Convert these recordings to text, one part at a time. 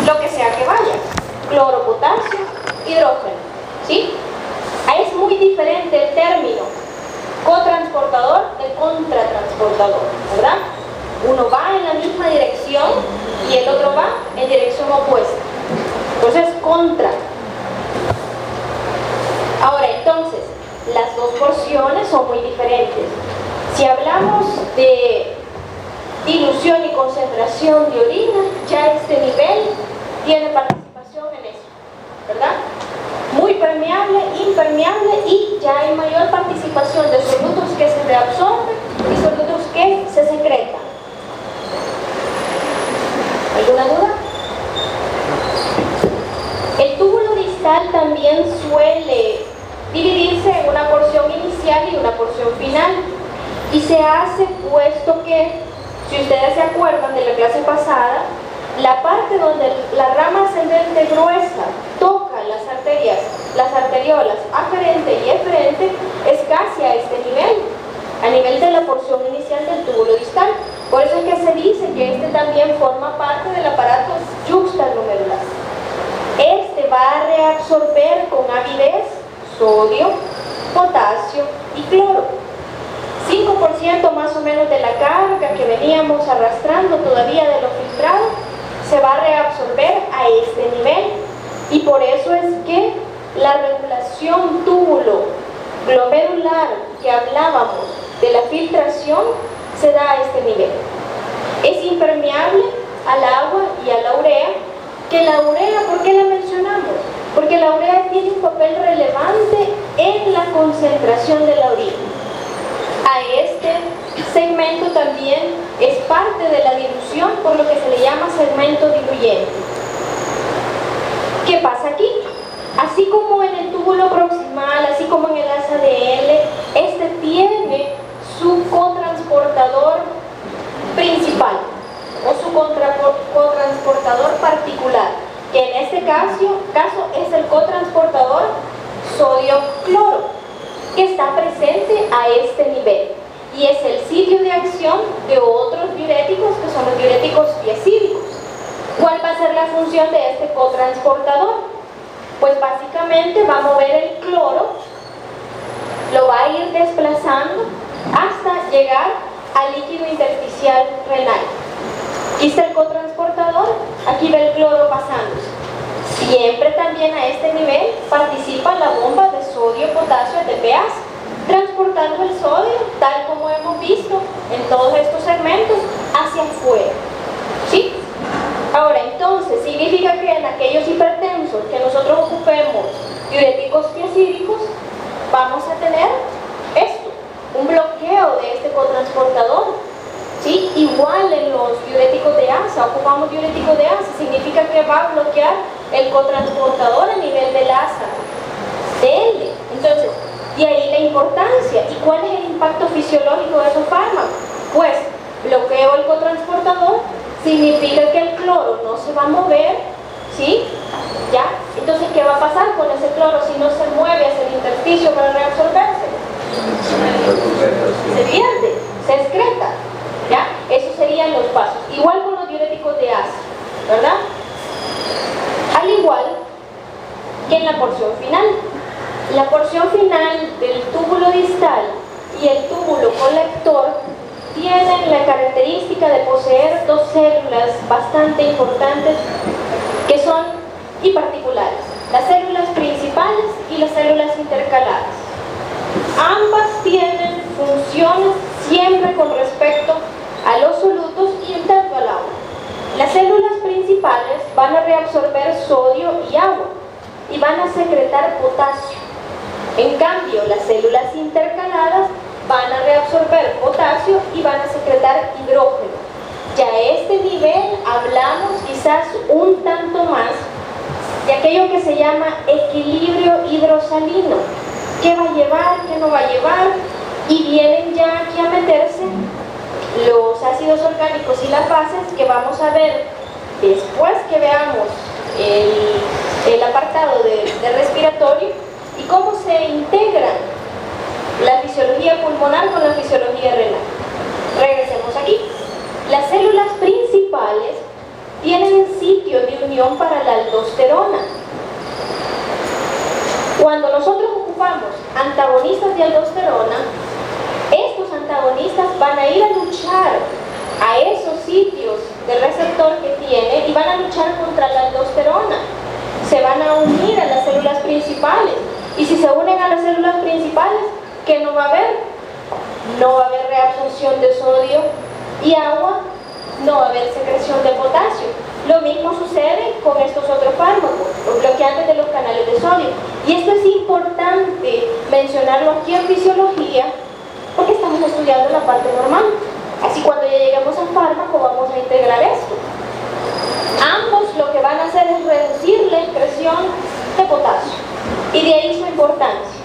lo que sea que vaya, cloro, potasio, hidrógeno, ¿sí? Ahí es muy diferente el término cotransportador de contratransportador, ¿verdad? Uno va en la misma dirección y el otro va en dirección opuesta. Entonces, contra. Ahora, entonces, las dos porciones son muy diferentes. Si hablamos de dilución y concentración de orina, ya este nivel tiene participación en eso, ¿verdad? Muy permeable, impermeable, y ya hay mayor participación de solutos que se reabsorben y solutos que se secretan. ¿Alguna duda? El túbulo distal también suele dividirse en una porción inicial y una porción final, y se hace puesto que, si ustedes se acuerdan de la clase pasada, la parte donde la rama ascendente gruesa toca las arteriolas aferente y eferente, es casi a este nivel, a nivel de la porción inicial del túbulo distal. Por eso es que se dice que este también forma parte del aparato yuxtaglomeralar. Este va a reabsorber con avidez sodio, potasio y cloro. 5% más o menos de la carga que veníamos arrastrando todavía de lo filtrado se va a reabsorber a este nivel, y por eso es que la regulación túbulo glomerular que hablábamos de la filtración se da a este nivel. Es impermeable al agua y a la urea, que la urea, ¿por qué la mencionamos? Porque la urea tiene un papel relevante en la concentración de la orina. A este segmento también es parte de la dilución, por lo que se le llama segmento diluyente. ¿Qué pasa aquí? Así como en el túbulo proximal, así como en el asa de L, este tiene su cotransportador principal o su cotransportador particular, que en este caso es el cotransportador sodio-cloro, que está presente a este nivel, y es el sitio de acción de otros diuréticos, que son los diuréticos tiazídicos. ¿Cuál va a ser la función de este cotransportador? Pues básicamente va a mover el cloro, lo va a ir desplazando hasta llegar al líquido intersticial renal. Aquí está el cotransportador, aquí ve el cloro pasándose. Siempre también a este nivel participa la bomba de sodio-potasio ATPase, transportando el sodio, tal como hemos visto en todos estos segmentos, hacia afuera. ¿Sí? Ahora, entonces, significa que en aquellos hipertensos que nosotros ocupemos diuréticos tiazídicos, vamos a tener esto, un bloqueo de este cotransportador. ¿Sí? Igual en los diuréticos de asa, ocupamos diuréticos de asa, significa que va a bloquear el cotransportador a nivel del asa de L. Entonces, de ahí la importancia. ¿Y cuál es el impacto fisiológico de esos fármacos? Pues, bloqueo el cotransportador, significa que el cloro no se va a mover, ¿sí? ¿Ya? Entonces, ¿qué va a pasar con ese cloro si no se mueve hacia el intersticio para reabsorberse? Se pierde, se excreta. ¿Ya? Esos serían los pasos. Igual con los diuréticos de asa, ¿verdad? Al igual que en la porción final. La porción final del túbulo distal y el túbulo colector tienen la característica de poseer dos células bastante importantes que son y particulares: las células principales y las células intercaladas. Ambas tienen funciones siempre con respecto a los solutos y en tanto al agua. Las células principales van a reabsorber sodio y agua y van a secretar potasio. En cambio, las células intercaladas van a reabsorber potasio y van a secretar hidrógeno. Ya a este nivel hablamos quizás un tanto más de aquello que se llama equilibrio hidrosalino. ¿Qué va a llevar? ¿Qué no va a llevar? Y vienen ya aquí a meterse los ácidos orgánicos y las bases, que vamos a ver después que veamos el apartado de respiratorio y cómo se integran la fisiología pulmonar con la fisiología renal. Regresemos aquí. Las células principales tienen sitio de unión para la aldosterona. Cuando nosotros ocupamos antagonistas de aldosterona, estos antagonistas van a ir a luchar a esos sitios del receptor que tiene y van a luchar contra la aldosterona. Se van a unir a las células principales. Y si se unen a las células principales, ¿qué no va a haber? No va a haber reabsorción de sodio y agua, no va a haber secreción de potasio. Lo mismo sucede con estos otros fármacos, los bloqueantes de los canales de sodio. Y esto es importante mencionarlo aquí en fisiología, porque estamos estudiando la parte normal. Así cuando ya lleguemos al fármaco vamos a integrar esto. Ambos lo que van a hacer es reducir la excreción de potasio. Y de ahí su importancia.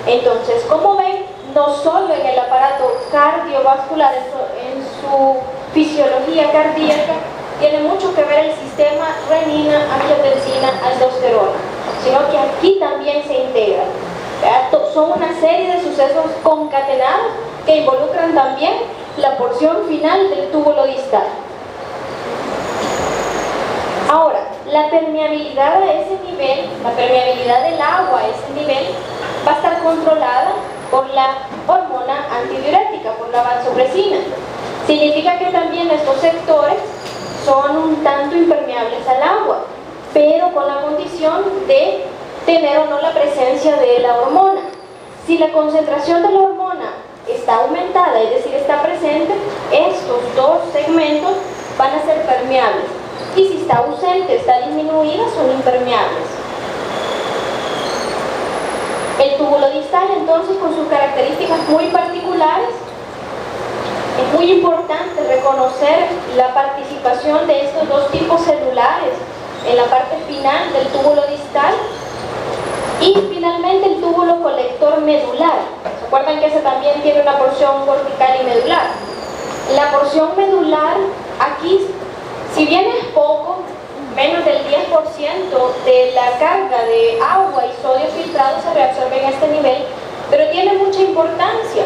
Entonces, como ven, no solo en el aparato cardiovascular, en su fisiología cardíaca, tiene mucho que ver el sistema renina, angiotensina, aldosterona, sino que aquí también se integra. Son una serie de sucesos concatenados que involucran también la porción final del túbulo distal. Ahora, la permeabilidad a ese nivel, la permeabilidad del agua a ese nivel, va a estar controlada por la hormona antidiurética, por la vasopresina. Significa que también estos sectores son un tanto impermeables al agua, pero con la condición de tener o no la presencia de la hormona. Si la concentración de la hormona está aumentada, es decir, está presente, estos dos segmentos van a ser permeables. Y si está ausente, está disminuida, son impermeables. El túbulo distal, entonces, con sus características muy particulares, es muy importante reconocer la participación de estos dos tipos celulares en la parte final del túbulo distal. Y finalmente el túbulo colector medular. ¿Se acuerdan que ese también tiene una porción cortical y medular? La porción medular, aquí, si bien es poco, menos del 10% de la carga de agua y sodio filtrado se reabsorbe en este nivel, pero tiene mucha importancia,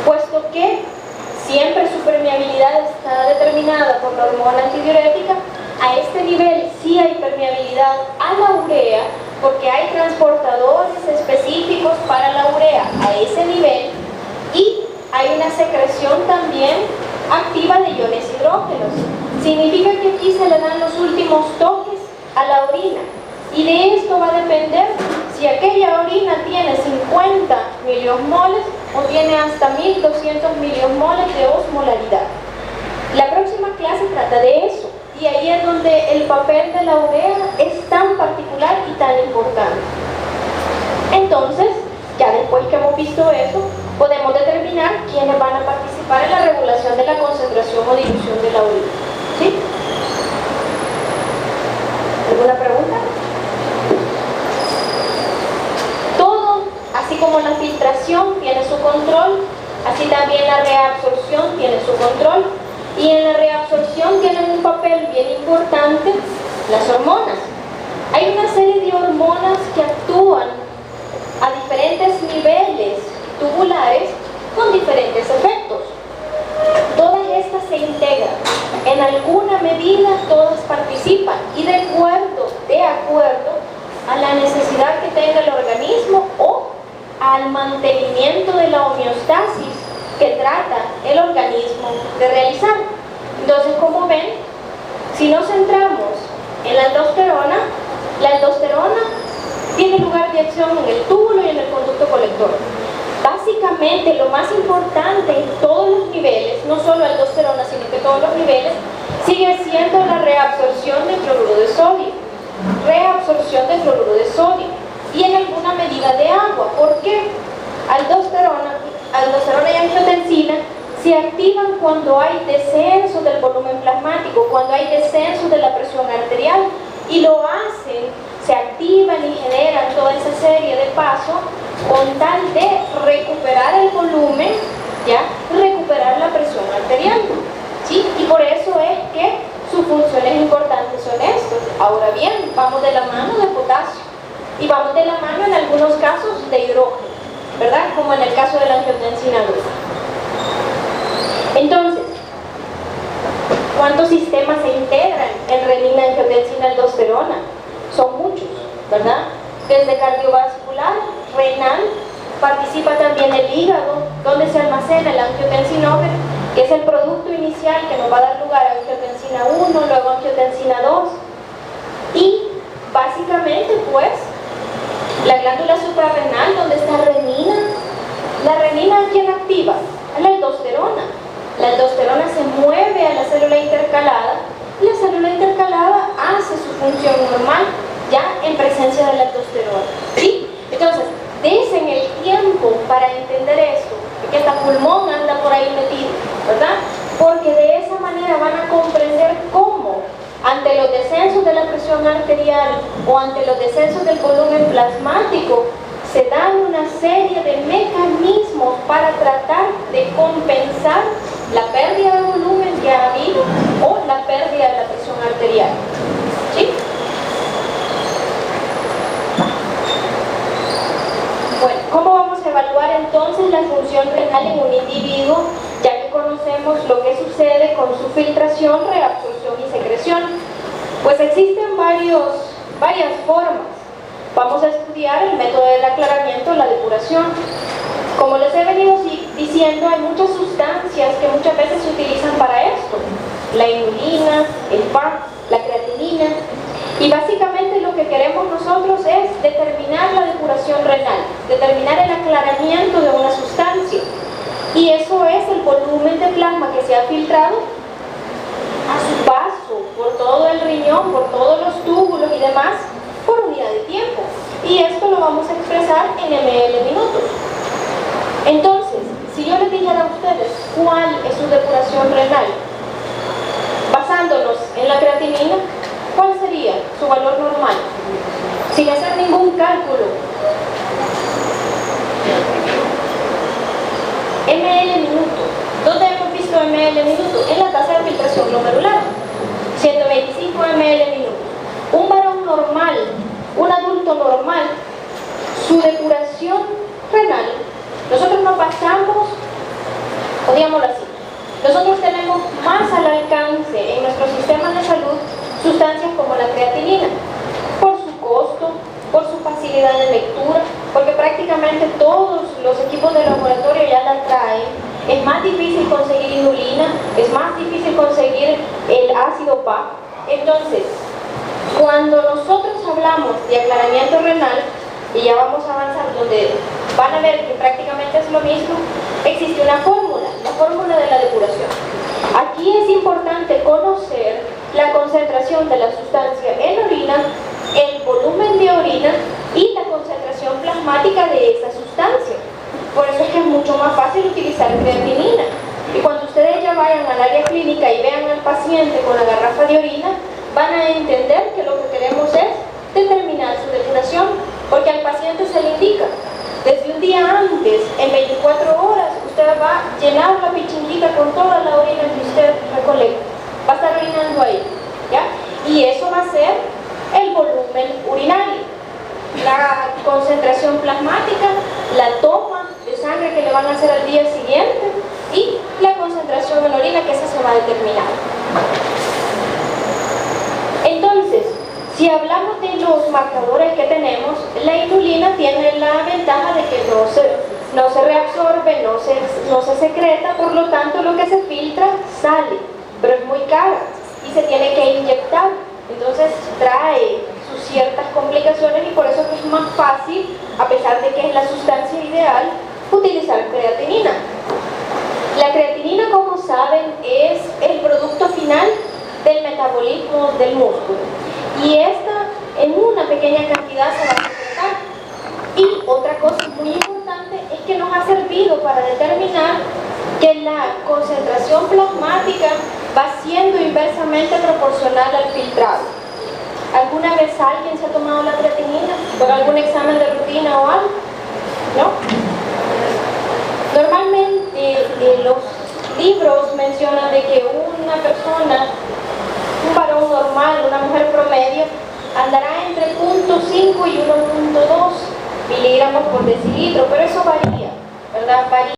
puesto que siempre su permeabilidad está determinada por la hormona antidiurética. A este nivel sí hay permeabilidad a la urea, porque hay transportadores específicos para la urea a ese nivel, y hay una secreción también activa de iones hidrógenos. Significa que aquí se le dan los últimos toques a la orina, y de esto va a depender si aquella orina tiene 50 miliosmoles o tiene hasta 1200 miliosmoles de osmolaridad. La próxima clase trata de eso, y ahí es donde el papel de la urea es tan particular y tan importante. Entonces, ya después que hemos visto eso, podemos determinar quiénes van a participar en la regulación de la concentración o dilución de la orina. ¿Sí? ¿Alguna pregunta? Todo, así como la filtración tiene su control, así también la reabsorción tiene su control. Y en la reabsorción tienen un papel bien importante las hormonas. Hay una serie de hormonas que actúan a diferentes niveles tubulares con diferentes efectos. Todas estas se integran. En alguna medida todas participan y de acuerdo a la necesidad que tenga el organismo o al mantenimiento de la homeostasis que trata el organismo de realizar. Entonces, como ven, si nos centramos en la aldosterona tiene lugar de acción en el túbulo y en el conducto colector. Básicamente, lo más importante en todos los niveles, no solo aldosterona, sino que todos los niveles, sigue siendo la reabsorción de cloruro de sodio. Reabsorción de cloruro de sodio. Y en alguna medida de agua. ¿Por qué? Aldosterona y angiotensina se activan cuando hay descenso del volumen plasmático, cuando hay descenso de la presión arterial, y lo hacen, se activan y generan toda esa serie de pasos con tal de recuperar el volumen, ¿ya? Recuperar la presión arterial, ¿sí? Y por eso es que sus funciones importantes son estas. Ahora bien, vamos de la mano de potasio y vamos de la mano en algunos casos de hidrógeno, ¿verdad? Como en el caso de la angiotensina 2. Entonces, ¿Cuántos sistemas se integran en renina, angiotensina, aldosterona? Son muchos, ¿verdad? Desde cardiovascular, renal, participa también el hígado, donde se almacena el angiotensinógeno, que es el producto inicial que nos va a dar lugar a angiotensina 1, luego angiotensina 2. Y básicamente, pues, la glándula suprarrenal, donde está renina. La renina, ¿a quién activa? A la aldosterona. La aldosterona se mueve a la célula intercalada y la célula intercalada hace su función normal ya en presencia de la aldosterona. ¿Sí? Entonces, desen el tiempo para entender esto, que hasta pulmón anda por ahí metido, ¿verdad? Porque de esa manera van a comprender cómo, ante los descensos de la presión arterial o ante los descensos del volumen plasmático, se dan una serie de mecanismos para tratar de compensar la pérdida de volumen que ha habido o la pérdida de la presión arterial. ¿Sí? Bueno, ¿cómo vamos a evaluar entonces la función renal en un individuo, ya que conocemos lo que sucede con su filtración, reabsorción y secreción? Pues existen varias formas. Vamos a estudiar el método del aclaramiento, la depuración. Como les he venido diciendo, hay muchas sustancias que muchas veces se utilizan para esto. La inulina, el PAP, la creatinina. Y básicamente lo que queremos nosotros es determinar la depuración renal, determinar el aclaramiento de una sustancia. Y eso es el volumen de plasma que se ha filtrado a su paso por todo el riñón, por todos los túbulos y demás, por unidad de tiempo. Y esto lo vamos a expresar en ml minutos. Entonces, si yo les dijera a ustedes cuál es su depuración renal, basándonos en la creatinina, ¿cuál sería su valor normal? Sin hacer ningún cálculo. ml minuto. ¿Dónde hemos visto ml minuto? En la tasa de filtración glomerular. 125 ml minuto. Un varón normal, un adulto normal, su depuración renal, nosotros nos basamos, o digámoslo así, nosotros tenemos más al alcance en nuestro sistema de salud sustancias como la creatinina, por su costo, por su facilidad de lectura, porque prácticamente todos los equipos de laboratorio ya la traen. Es más difícil conseguir inulina, es más difícil conseguir el ácido PAP. Entonces, cuando nosotros hablamos de aclaramiento renal, y ya vamos a avanzar donde van a ver que prácticamente es lo mismo, existe una fórmula, la fórmula de la depuración. Aquí es importante conocer la concentración de la sustancia en orina, el volumen de orina y la concentración plasmática de esa sustancia. Por eso es que es mucho más fácil utilizar creatinina. Y cuando ustedes ya vayan al área clínica y vean al paciente con la garrafa de orina, van a entender que lo que queremos es determinar su depuración, porque al paciente se le indica desde un día antes, en 24 horas, usted va a llenar la pichinguita con toda la orina que usted recolecta, va a estar orinando ahí, ¿ya? Y eso va a ser el volumen urinario, la concentración plasmática, la toma de sangre que le van a hacer al día siguiente y la concentración en orina, que esa se va a determinar. Entonces, si hablamos de los marcadores que tenemos, la inulina tiene la ventaja de que no se reabsorbe, no se secreta, por lo tanto lo que se filtra sale, pero es muy cara y se tiene que inyectar, entonces trae sus ciertas complicaciones y por eso es más fácil, a pesar de que es la sustancia ideal, utilizar creatinina. La creatinina, como saben, es el producto final del metabolismo del músculo. Y esta en una pequeña cantidad se va a secretar. Y otra cosa muy importante es que nos ha servido para determinar que la concentración plasmática va siendo inversamente proporcional al filtrado. ¿Alguna vez alguien se ha tomado la creatinina por algún examen de rutina o algo? ¿No? Normalmente los libros mencionan de que una persona, un varón normal, una mujer promedio, andará entre 0.5 y 1.2 miligramos por decilitro, pero eso varía, ¿verdad? Varía.